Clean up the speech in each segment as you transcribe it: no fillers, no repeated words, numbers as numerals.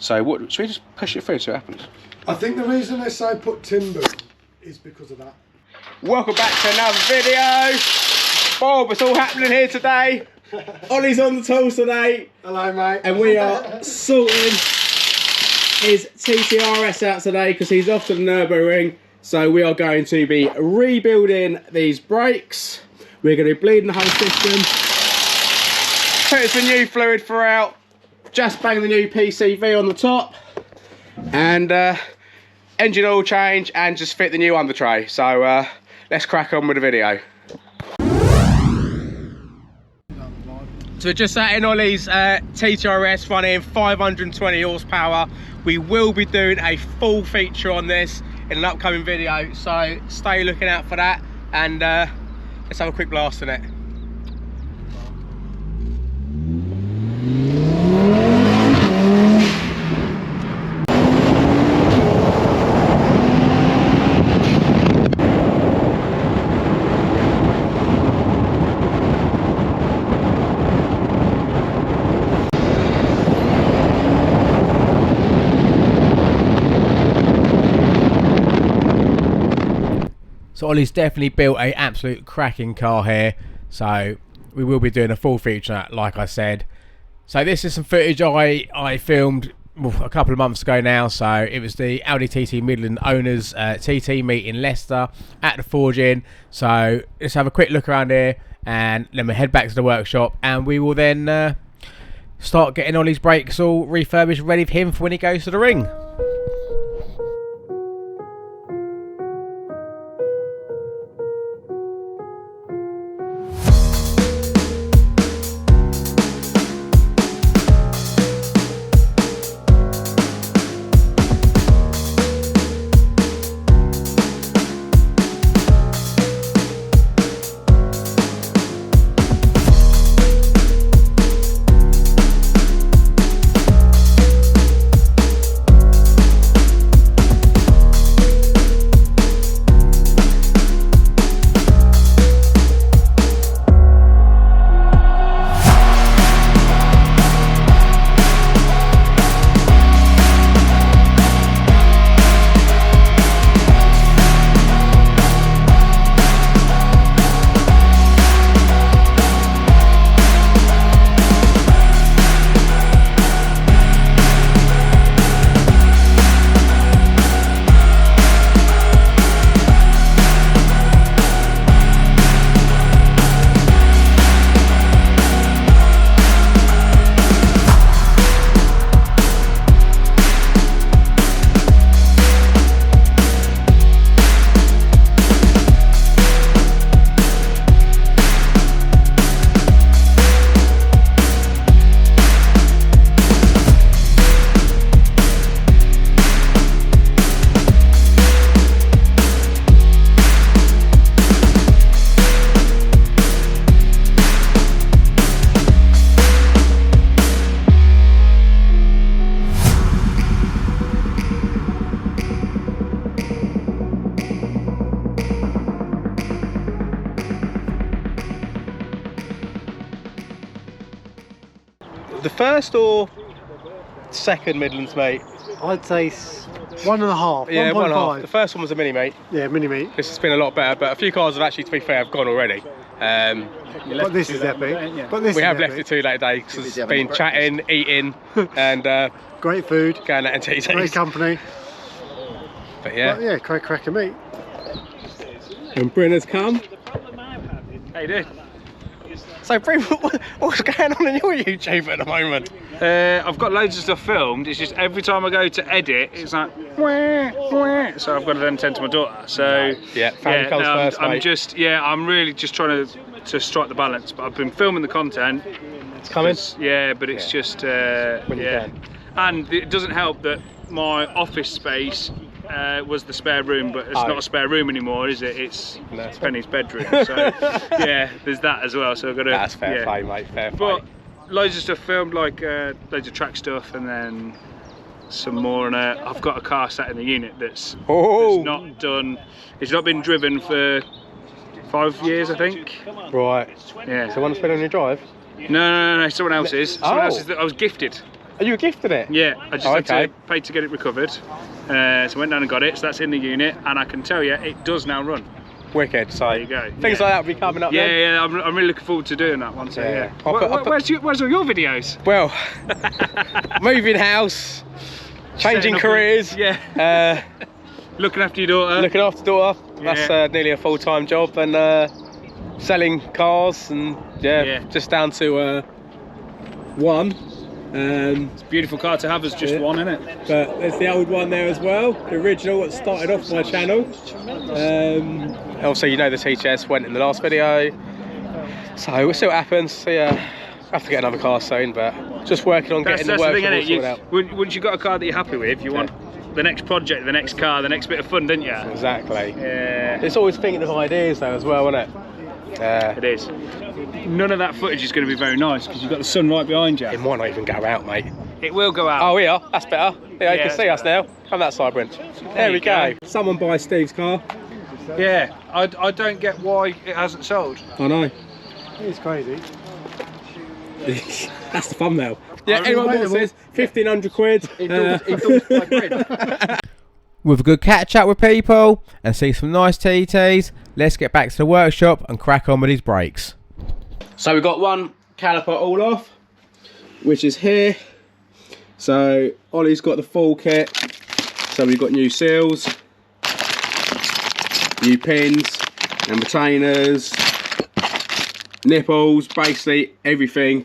So what, should we just push it through and see what happens? I think the reason they say put timber is because of that. Welcome back to another video. Bob, it's all happening here today. Ollie's on the tools today. Hello, mate. And we are sorting his TTRS out today because he's off to the Nürburgring. So we are going to be rebuilding these brakes. We're going to be bleeding the whole system. Putting some new fluid throughout. Just bang the new PCV on the top. And engine oil change and just fit the new under tray. So let's crack on with the video. So we're just sat in Ollie's TTRS running 520 horsepower. We will be doing a full feature on this in an upcoming video, so stay looking out for that, and let's have a quick blast on it. So Ollie's definitely built an absolute cracking car here, so we will be doing a full feature like I said. So this is some footage I filmed a couple of months ago now. So it was the Audi TT Midland owners TT meet in Leicester at the forging. So let's have a quick look around here and then we head back to the workshop, and we will then start getting Ollie's brakes all refurbished, ready for him for when he goes to the ring. The first or second Midlands, mate? I'd say 1.5. Yeah, 1.5. The first one was a mini, mate. Yeah, mini meat. This has been a lot better, but a few cars have actually, to be fair, have gone already. But this is epic. But this we is have epic. left it too late today because it's been chatting, eating, and great food. going out and TTs. Great company. But yeah. But yeah, great cracker meat. And Bryn has come. How you doing? So Bryn, what's going on in your YouTube at the moment? I've got loads of stuff filmed. It's just every time I go to edit, it's like wah, wah. So I've got to then tend to my daughter. So yeah, family comes first, mate. I'm really just trying to strike the balance. But I've been filming the content. It's coming. Yeah, but it's just when you can. And it doesn't help that my office space was the spare room, but it's not a spare room anymore, is it? It's Penny's bedroom. So yeah, there's that as well. So I've got to. That's fair play, mate. Fair play. But loads of stuff filmed, like loads of track stuff, and then some more. And I've got a car sat in the unit that's not done. It's not been driven for 5 years, I think. Right. Yeah. So one's been on your drive? No. Someone else's. Someone else's that I was gifted. Are you gifted it? Yeah, I just had to pay to get it recovered. So I went down and got it, so that's in the unit, and I can tell you, it does now run. Wicked. So there you go. Things like that will be coming up. Yeah, I'm really looking forward to doing that one. So yeah. Where's all your videos? Well, moving house, changing careers. Yeah. Looking after your daughter. Looking after daughter. That's nearly a full-time job, and selling cars, and just down to one. It's a beautiful car to have as just one, isn't it? But there's the old one there as well, the original that started off my channel. Also, you know the TTRS went in the last video, so we'll see what happens. So yeah, I have to get another car soon, but just working on getting the work all sorted out. Once you've got a car that you're happy with, you want the next project, the next car, the next bit of fun, don't you? Exactly. Yeah. It's always thinking of ideas though as well, isn't it? It is. None of that footage is going to be very nice because you've got the sun right behind you. It might not even go out, mate. It will go out. Oh, we are. That's better. Yeah, you can see us now. Come that side, Brent. There we go. Someone buy Steve's car. Yeah, I don't get why it hasn't sold. I know. It's crazy. That's the thumbnail. Yeah, anyone wants this? 1,500 quid. With a good catch up with people and see some nice TTs, let's get back to the workshop and crack on with these brakes. So we've got one caliper all off, which is here. So Ollie's got the full kit. So we've got new seals, new pins and retainers, nipples, basically everything.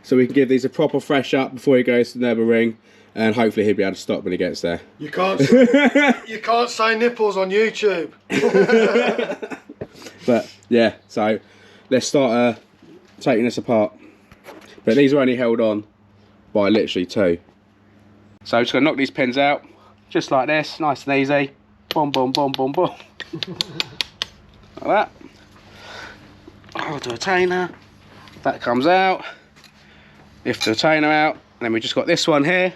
So we can give these a proper fresh up before he goes to the Nürburgring, and hopefully he'll be able to stop when he gets there. You can't say nipples on YouTube. But yeah, so let's start taking this apart. But these are only held on by literally 2. So I'm just going to knock these pins out, just like this, nice and easy. Boom, boom, boom, boom, boom. Like that. Hold the retainer. That comes out. Lift the retainer out. And then we just got this one here.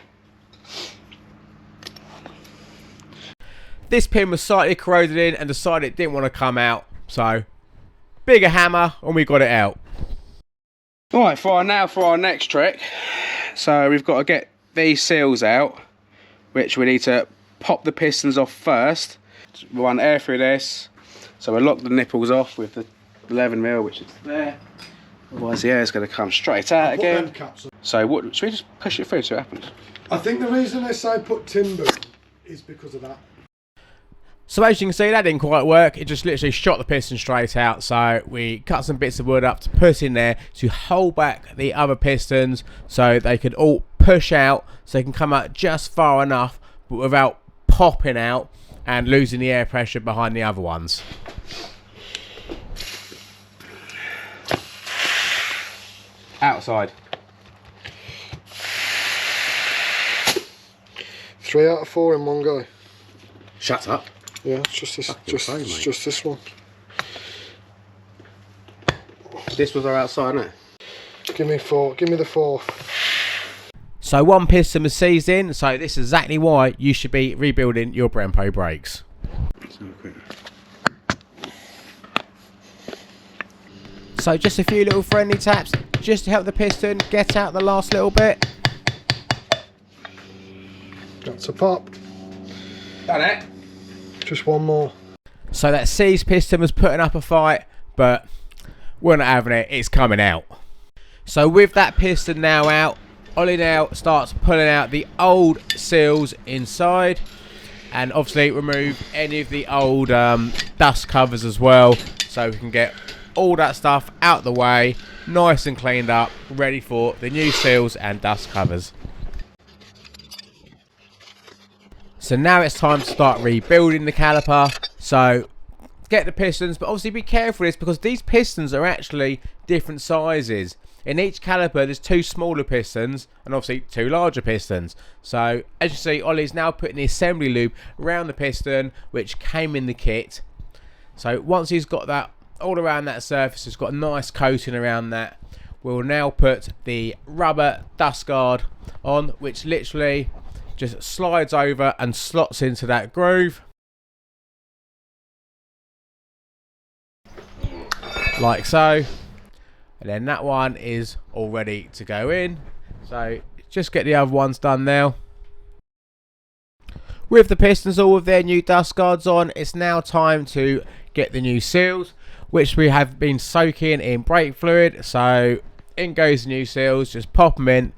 This pin was slightly corroded in and decided it didn't want to come out. So, bigger hammer and we got it out. Right, for our next trick. So we've got to get these seals out, which we need to pop the pistons off first. We want air through this. So we'll lock the nipples off with the 11mm, which is there. Otherwise the air is going to come straight out again. So what, should we just push it through so it happens? I think the reason they say put timber is because of that. So as you can see, that didn't quite work. It just literally shot the piston straight out. So we cut some bits of wood up to put in there to hold back the other pistons so they could all push out, so they can come out just far enough but without popping out and losing the air pressure behind the other ones. Outside. 3 out of 4 in one go. Shut up. Yeah, it's just this one. This was our outside, isn't it? Give me 4. Give me the 4. So one piston was seized in, so this is exactly why you should be rebuilding your Brembo brakes. So just a few little friendly taps just to help the piston get out the last little bit. That's a pop. Done it. Just one more. So that seized piston was putting up a fight, but we're not having it, it's coming out. So with that piston now out, Ollie now starts pulling out the old seals inside, and obviously remove any of the old dust covers as well, so we can get all that stuff out the way, nice and cleaned up, ready for the new seals and dust covers. So now it's time to start rebuilding the caliper. So get the pistons, but obviously be careful with this because these pistons are actually different sizes. In each caliper there's 2 smaller pistons and obviously 2 larger pistons. So as you see, Ollie's now putting the assembly loop around the piston which came in the kit. So once he's got that all around that surface, it's got a nice coating around that, we'll now put the rubber dust guard on, which literally just slides over and slots into that groove like so, and then that one is all ready to go in. So just get the other ones done now. With the pistons all with their new dust guards on, it's now time to get the new seals, which we have been soaking in brake fluid. So in goes the new seals, just pop them in.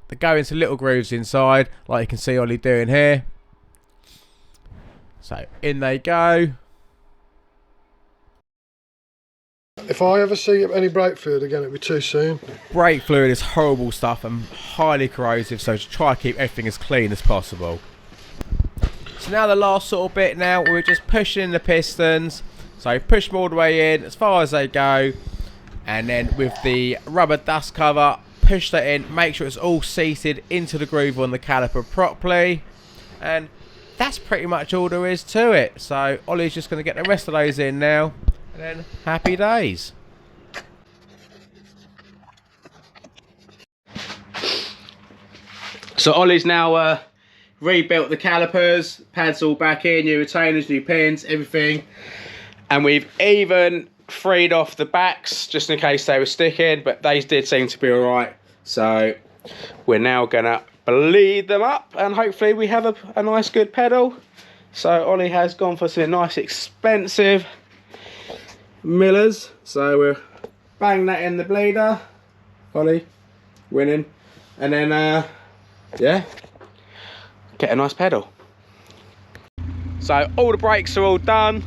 They go into little grooves inside, like you can see Ollie doing here. So in they go. If I ever see any brake fluid again, it'll be too soon. Brake fluid is horrible stuff and highly corrosive, so to try to keep everything as clean as possible. So now the last sort of bit now, we're just pushing the pistons. So push them all the way in as far as they go, and then with the rubber dust cover, push that in, make sure it's all seated into the groove on the caliper properly, and that's pretty much all there is to it. So Ollie's just going to get the rest of those in now, and then happy days. So Ollie's now rebuilt the calipers, pads all back in, new retainers, new pins, everything. And we've even freed off the backs just in case they were sticking, but they did seem to be all right. So we're now gonna bleed them up and hopefully we have a nice good pedal. So Ollie has gone for some nice expensive millers. So we're bang that in the bleeder. Ollie winning. And then yeah, get a nice pedal. So all the brakes are all done.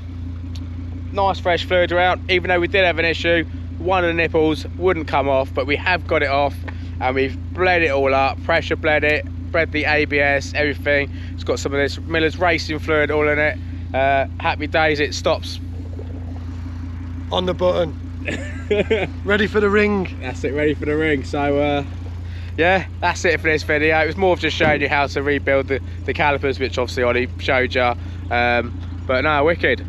Nice fresh fluid around, even though we did have an issue. One of the nipples wouldn't come off, but we have got it off and we've bled it all up, pressure bled it, bled the ABS, everything. It's got some of this Miller's racing fluid all in it. Happy days, it stops On the button. Ready for the ring. That's it, ready for the ring. So yeah, that's it for this video. It was more of just showing you how to rebuild the calipers, which obviously Ollie showed you. But no, wicked.